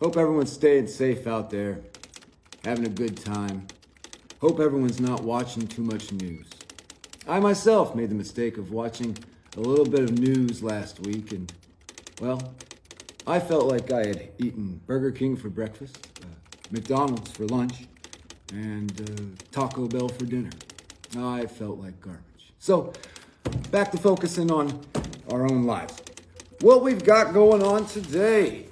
Hope everyone's staying safe out there, having a good time. Hope everyone's not watching too much news. I myself made the mistake of watching a little bit of news last week, and, well, I felt like I had eaten Burger King for breakfast, McDonald's for lunch, and Taco Bell for dinner. I felt like garbage. So, back to focusing on our own lives. What we've got going on today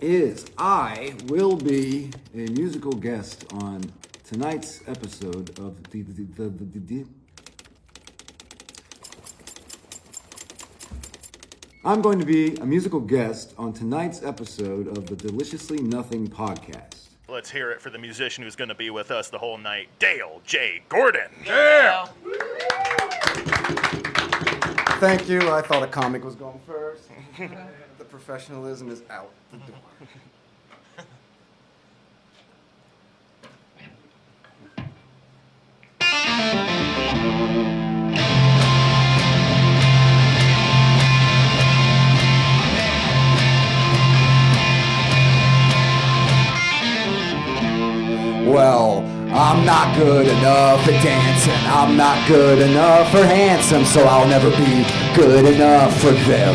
is I will be a musical guest on tonight's episode of I'm going to be a musical guest on tonight's episode of the Deliciously Nothing podcast. Let's hear it for the musician who's going to be with us the whole night, Dale J. Gordon. Yeah. Thank you. I thought a comic was going first. The professionalism is out the door. Well, I'm not good enough at dancing. I'm not good enough or handsome, so I'll never be good enough for them.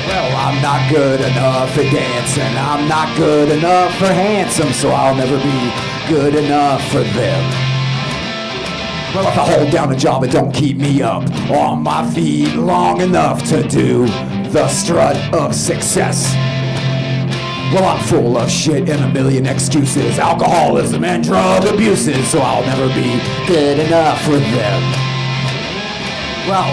Well, I'm not good enough at dancing. I'm not good enough or handsome, so I'll never be good enough for them. Well, if I hold down a job, it don't keep me up on my feet long enough to do the strut of success. Well, I'm full of shit and a million excuses, alcoholism and drug abuses, so I'll never be good enough for them. Well,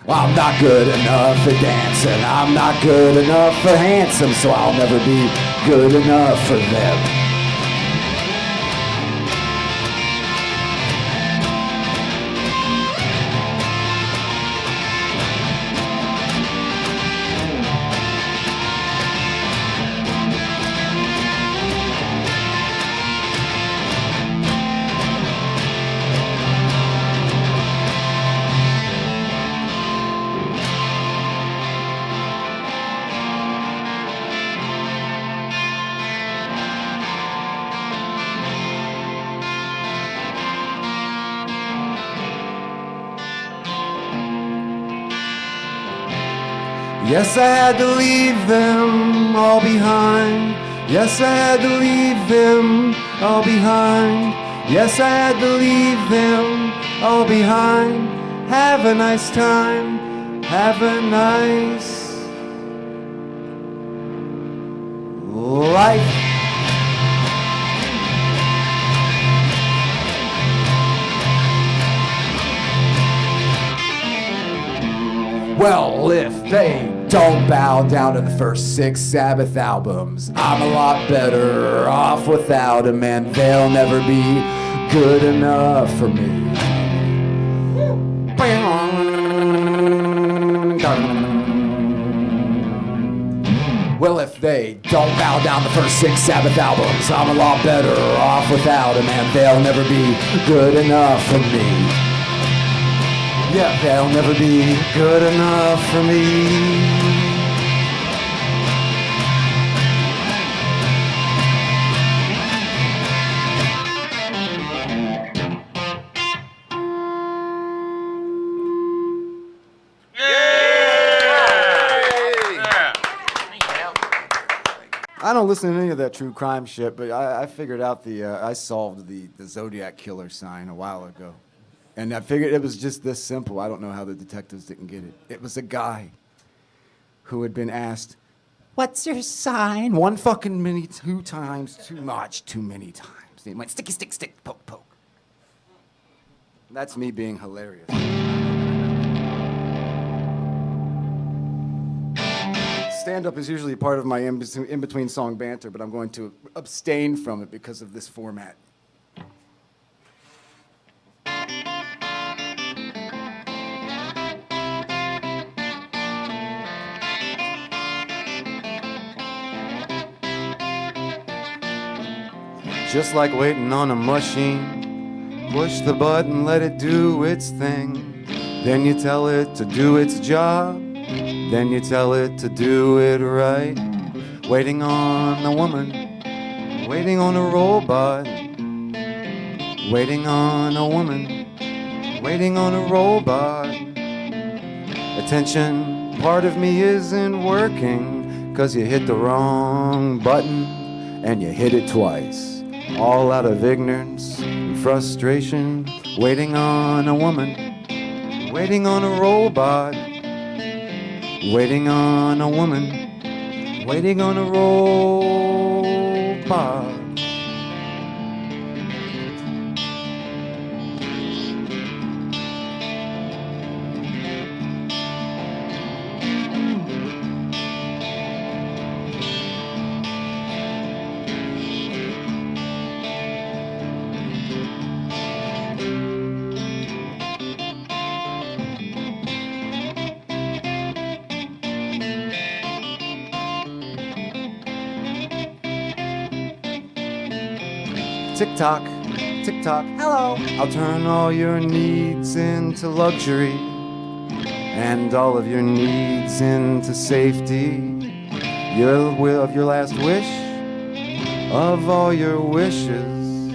I'm not good enough for dancing. I'm not good enough for handsome, so I'll never be good enough for them. Yes, I had to leave them all behind. Yes, I had to leave them all behind. Yes, I had to leave them all behind. Have a nice time. Have a nice life. Well, if they don't bow down to the first 6 Sabbath albums, I'm a lot better off without them, and they'll never be good enough for me. Well, if they don't bow down the first 6 Sabbath albums, I'm a lot better off without them, and they'll never be good enough for me. Yeah, they'll never be good enough for me. I don't listen to any of that true crime shit, but I figured out I solved the Zodiac killer sign a while ago. And I figured it was just this simple. I don't know how the detectives didn't get it. It was a guy who had been asked, "What's your sign?" One fucking many, 2 times, too much, too many times. He went, "Sticky, stick, stick, poke, poke." That's me being hilarious. Stand-up is usually part of my in-between song banter, but I'm going to abstain from it because of this format. Just like waiting on a machine, push the button, let it do its thing. Then you tell it to do its job. then you tell it to do it right. Waiting on a woman, waiting on a robot. Waiting on a woman, waiting on a robot. Attention, part of me isn't working, 'cause you hit the wrong button and you hit it twice. All out of ignorance and frustration. Waiting on a woman, waiting on a robot. Waiting on a woman, waiting on a robot. Tick-tock, tick-tock, hello. I'll turn all your needs into luxury and all of your needs into safety. Of your last wish, of all your wishes,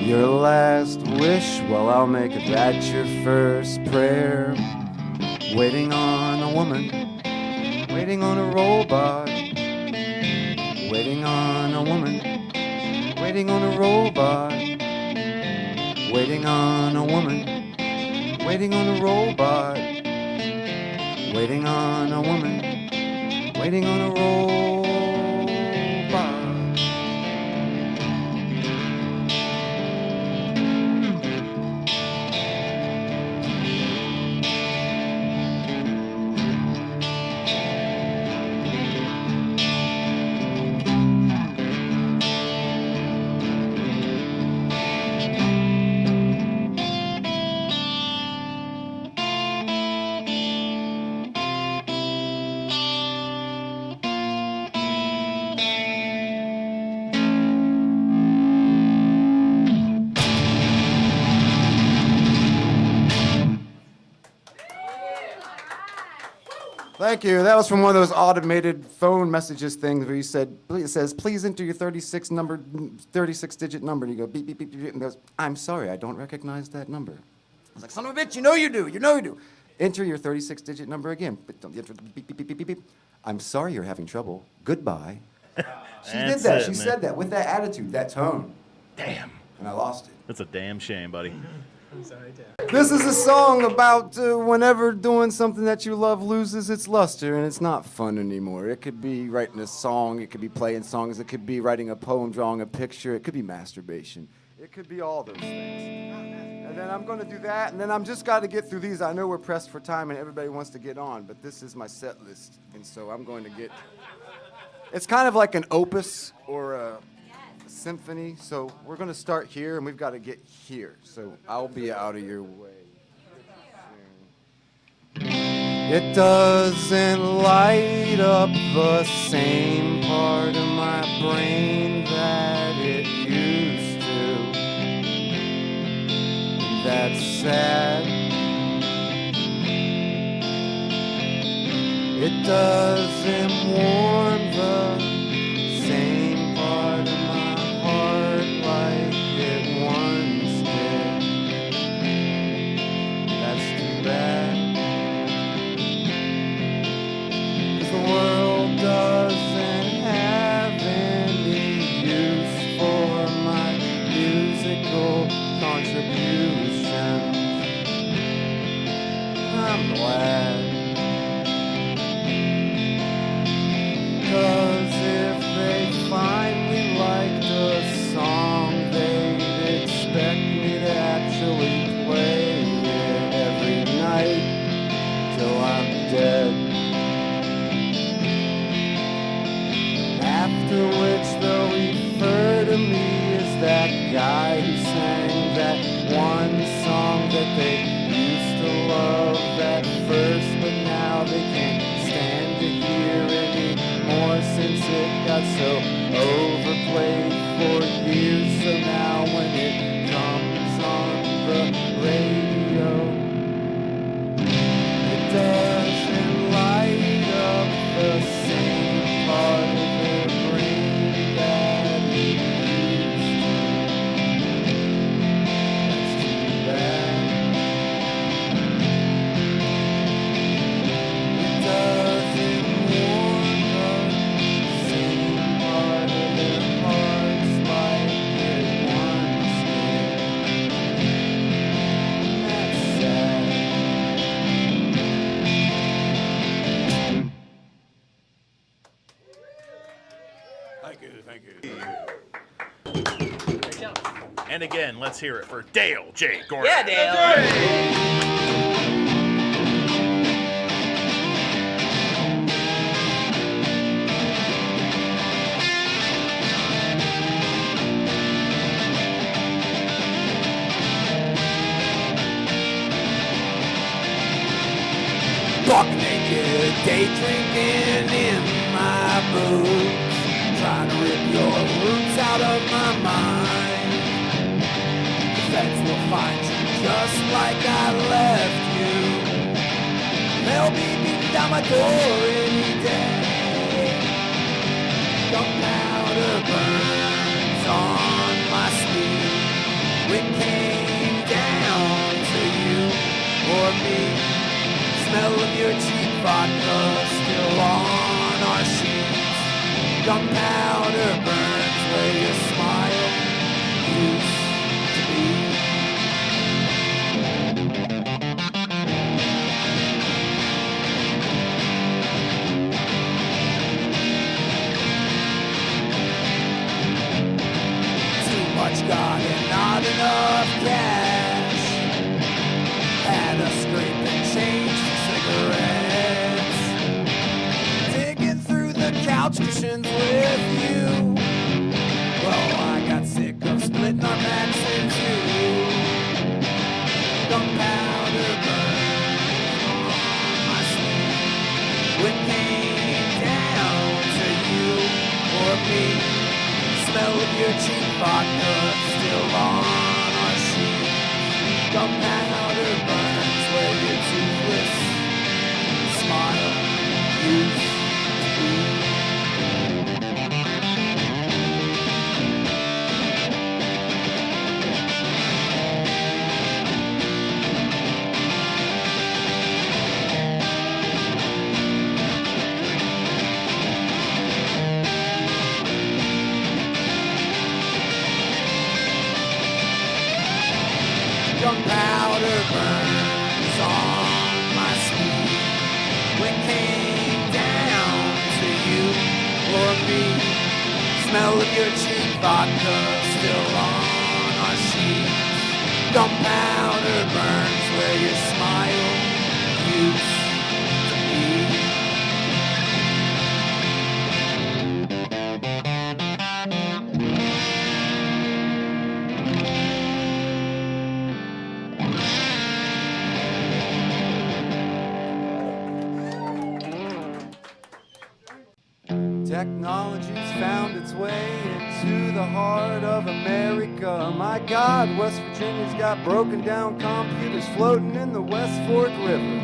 your last wish, well, I'll make that your first prayer. Waiting on a woman, waiting on a robot, waiting on a woman, waiting on a robot, waiting on a woman, waiting on a robot, waiting on a woman, waiting on a robot. Thank you. That was from one of those automated phone messages things where you said, it says, please enter your 36-digit number. And you go, beep, beep, beep, beep, and it goes, I'm sorry, I don't recognize that number. I was like, son of a bitch, you know you do. Enter your 36-digit number again. But don't enter the beep, beep, beep, beep, beep, beep. I'm sorry you're having trouble. Goodbye. She did that. She said that with that attitude, that tone. Damn. And I lost it. That's a damn shame, buddy. I'm sorry, Dad. This is a song about whenever doing something that you love loses its luster and it's not fun anymore. It could be writing a song, it could be playing songs, it could be writing a poem, drawing a picture, it could be masturbation. It could be all those things. And then I'm going to do that, and then I'm just got to get through these. I know we're pressed for time and everybody wants to get on, but this is my set list, and so I'm going to get... It's kind of like an opus or a symphony, so we're going to start here, and we've got to get here. So I'll be out of your way. It doesn't light up the same part of my brain that it used to. That's sad. It doesn't warm the same part of my heart like it once did. That's too bad. 'Cause the world doesn't have any use for my musical contributions. I'm glad. 'Cause if they finally liked a song, they'd expect me to actually play it every night till I'm dead. After which they'll refer to me as that guy who sang that one song that they used to love at first, but now they can't stand to hear anymore since it got so overplayed for years. So now when it comes on the radio, it doesn't light Thank you. And again, let's hear it for Dale J. Gordon. Yeah, Dale. Buck naked, day drinking in my boots, trying to rip your roots out of my mind. The feds will find you just like I left you. They'll be beating down my door any day. Gunpowder burns on my sleeve. We came down to you or me. Smell of your cheap vodka still on our sheets. Gunpowder burns where your smile used to be. Too much got and not enough cash. Had a scrape and change. Digging through the couch cushions with you. Well, I got sick of splitting our backs in two. Gunpowder burns on my sleeve. We came down to you or me. Smell of your cheap vodka still on our sheet. Gunpowder burns where your toothless smile used to be. Gunpowder burns on my sleeve. We came down to you or me. Smell of your cheap vodka still on our sheets. Gunpowder burns where your smile used to be. Technology's found its way into the heart of America. My God, West Virginia's got broken down computers floating in the West Fork River.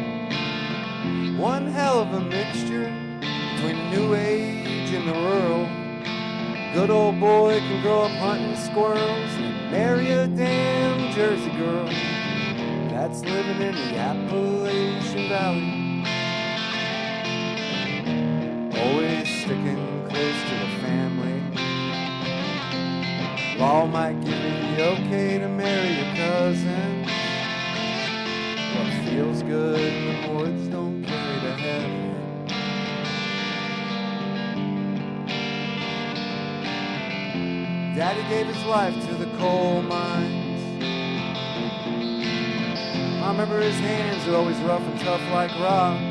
One hell of a mixture between the new age and the rural. Good old boy can grow up hunting squirrels and marry a damn Jersey girl that's living in the Appalachian Valley. Always sticking close to the family. Law might give you the okay to marry your cousin. What feels good in the woods don't carry to heaven. Daddy gave his life to the coal mines. I remember his hands are always rough and tough like rocks.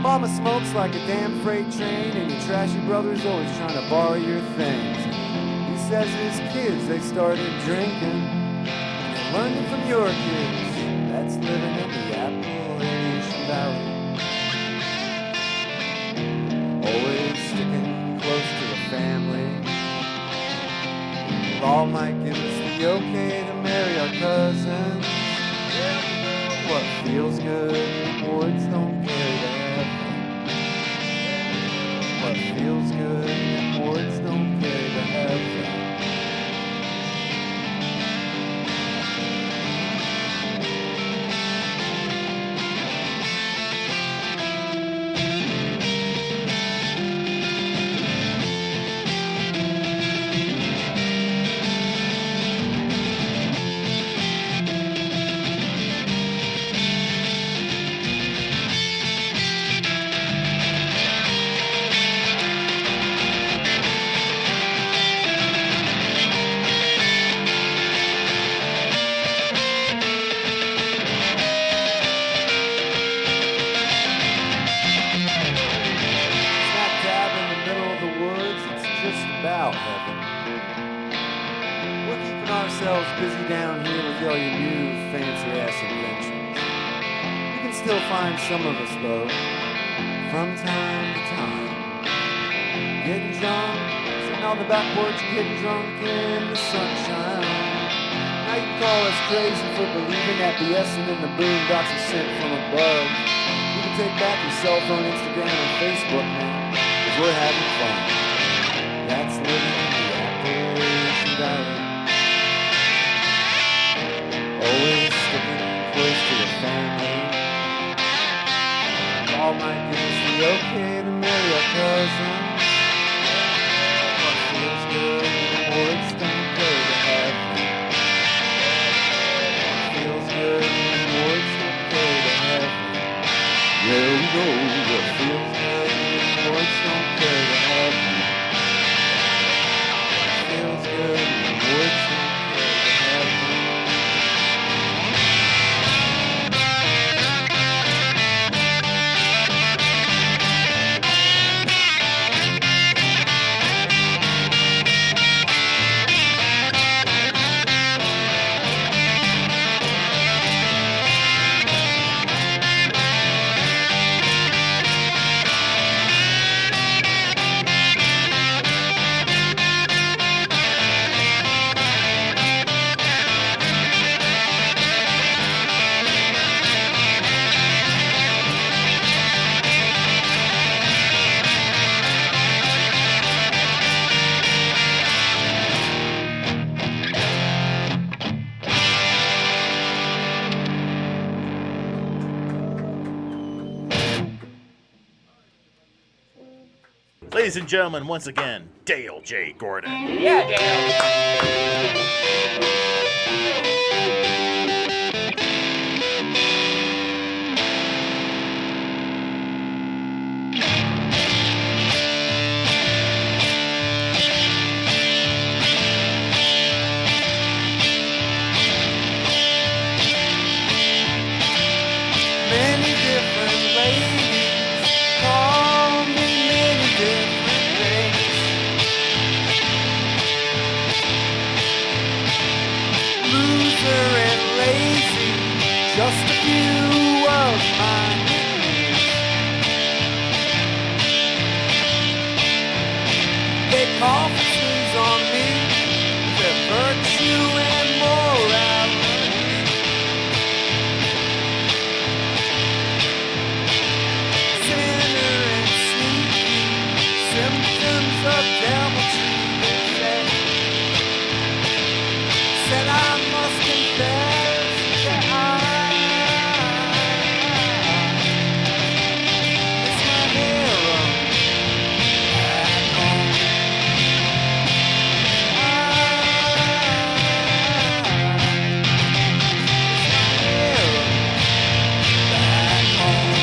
Mama smokes like a damn freight train, and your trashy brother's always trying to borrow your things. He says his kids, they started drinking, and they learned it from your kids. That's living in the Appalachian Valley. Always sticking close to the family. Law might give us the okay to marry our cousins. What feels good, words don't carry to heaven. What feels good, words don't carry to heaven. middle of the woods, it's just about heaven. We're keeping ourselves busy down here with all your new fancy-ass inventions. You can still find some of us, though, from time to time. Getting drunk, sitting on the back porch, getting drunk in the sunshine. Now you can call us crazy for believing that BS and then the boondocks are sent from above. You can take back your cell phone, Instagram, and Facebook now, because we're having fun. That's living in the Appalachian Valley. Always sticking close to the family. All might give us the okay to marry our cousins. What feels good in the woods don't go to heaven. What feels good in the woods don't go to heaven. Yeah, we know what feels good in the woods don't go to heaven. What feels good in the woods don't go to heaven. Ladies and gentlemen, once again, Dale J. Gordon. Yeah, Dale. Many different ladies call me many different things. Loser and lazy, just a few of my nicknames. They call for twos on me, their virtue and morality. Sinner and sneaky, symptoms of deviltry, they say. Said I must confess that it's my hero back home. It's my hero back home.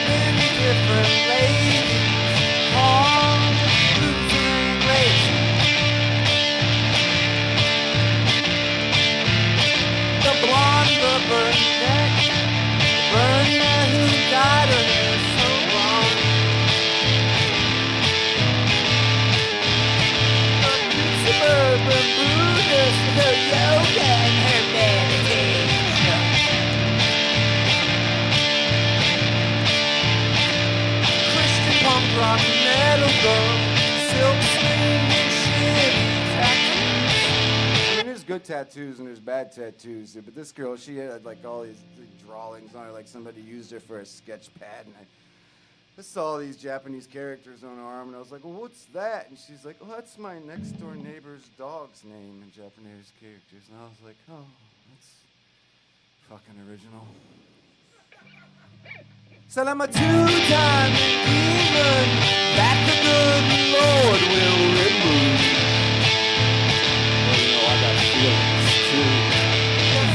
Many different ladies call loser and lazy. The blonde, the brunette, the brunette who died her hair so long. The suburban Buddhist with her yoga and her meditation. Christian punk rock metal girl, silk swinging shitty tattoos. I mean, there's good tattoos and there's bad tattoos, but this girl, she had like all these drawings on her, like somebody used her for a sketch pad, and I saw all these Japanese characters on her arm, and I was like, well, what's that? And she's like, well, that's my next door neighbor's dog's name in Japanese characters. And I was like, oh, that's fucking original. Said I'm a two-time demon that the good Lord will remove. Well, you know, I got feelings too. Yes,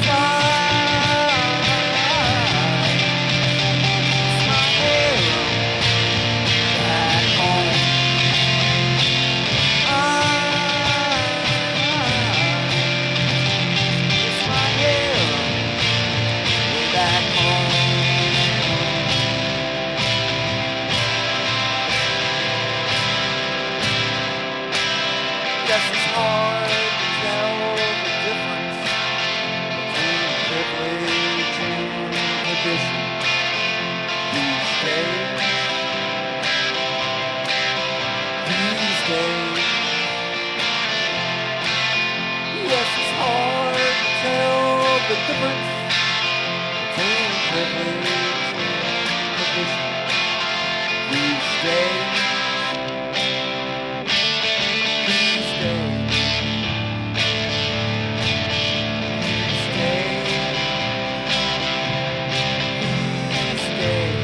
it's my hero back home. hard to tell the difference between privilege and tradition these days. These days, yes, it's hard to tell the difference between privilege and tradition these days. These days. These days. These days.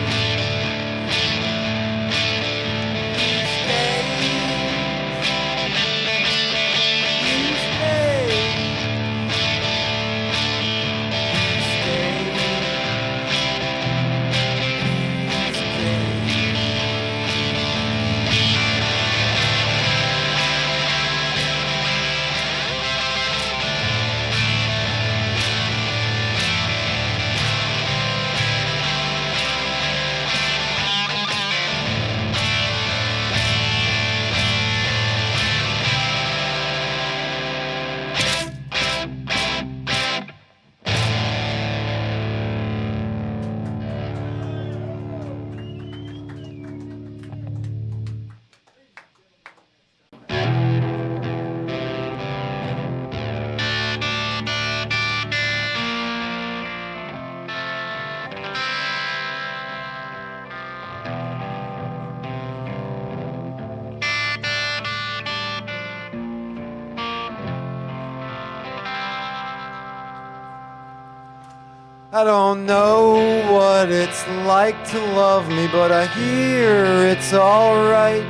I don't know what it's like to love me, but I hear it's alright.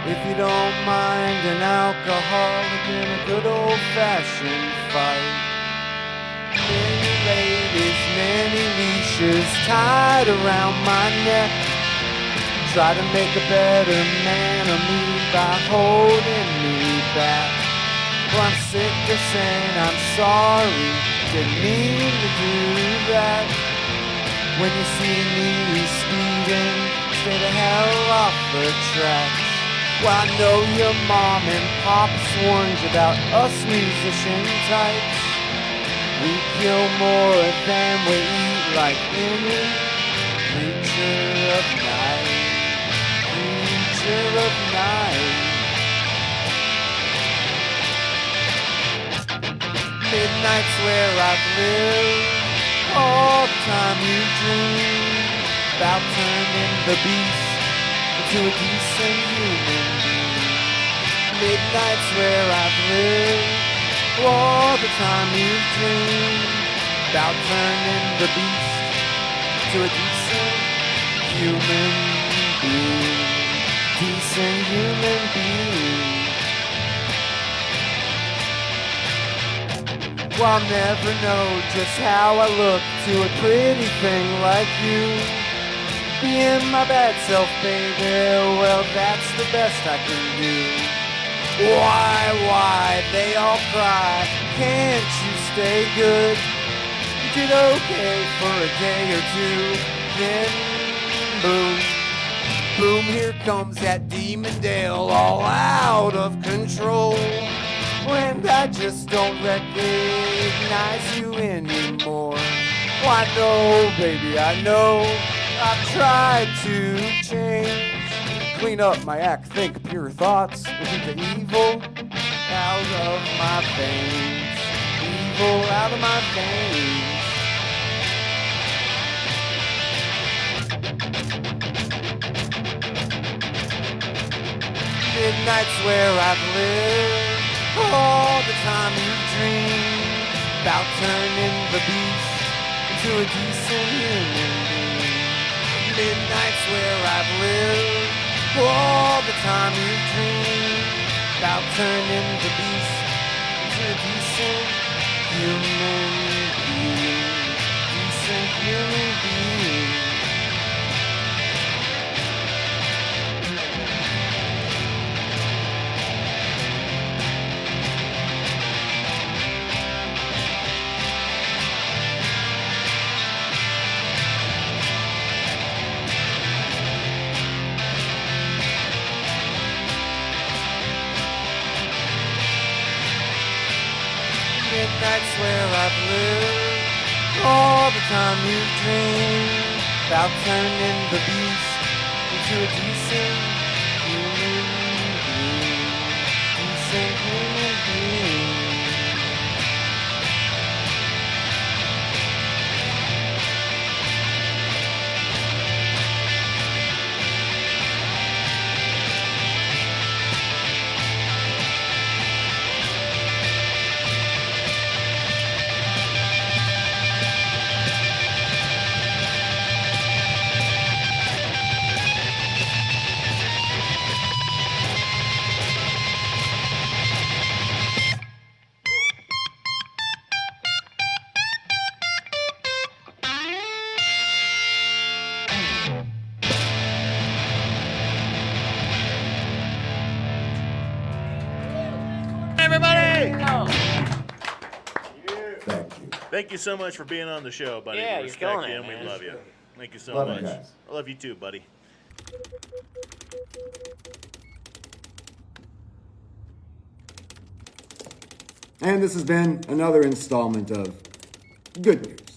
If you don't mind an alcoholic in a good old-fashioned fight. Many ladies, many leashes tied around my neck. Try to make a better man of me by holding me back. Well, I'm sick of saying I'm sorry. Didn't mean to do that. When you see me speeding, stay the hell off the tracks. Well, I know your mom and pop warned you about us musician types. We kill more than we eat, like any creature of night. Creature of night. Midnight's where I've lived. All the time you dream about turning the beast into a decent human being. Midnight's where I've lived. All the time you dream about turning the beast into a decent human being. Decent human being. Well, I'll never know just how I look to a pretty thing like you. Being my bad self, baby, well, that's the best I can do. Why, they all cry, can't you stay good? You did okay for a day or two, then boom. Boom, here comes that demon Dale, all out of control. And I just don't recognize you anymore. Well, I know, baby, I know. I've tried to change, clean up my act, think pure thoughts, keep the evil out of my veins. Evil out of my veins. Midnight's where I've lived. All the time you dream about turning the beast into a decent human being. Midnight's where I've lived. All the time you dream about turning the beast into a decent human being. Decent human being. That's where I've lived all the time you've dreamed about turning the beast into a decent human being. Decent human being. Everybody! Thank you. Thank you so much for being on the show, buddy. Yeah, We you're respect killing you it, and we man. love you. Thank you so Love you much. guys. I love you too, buddy. And this has been another installment of Good News.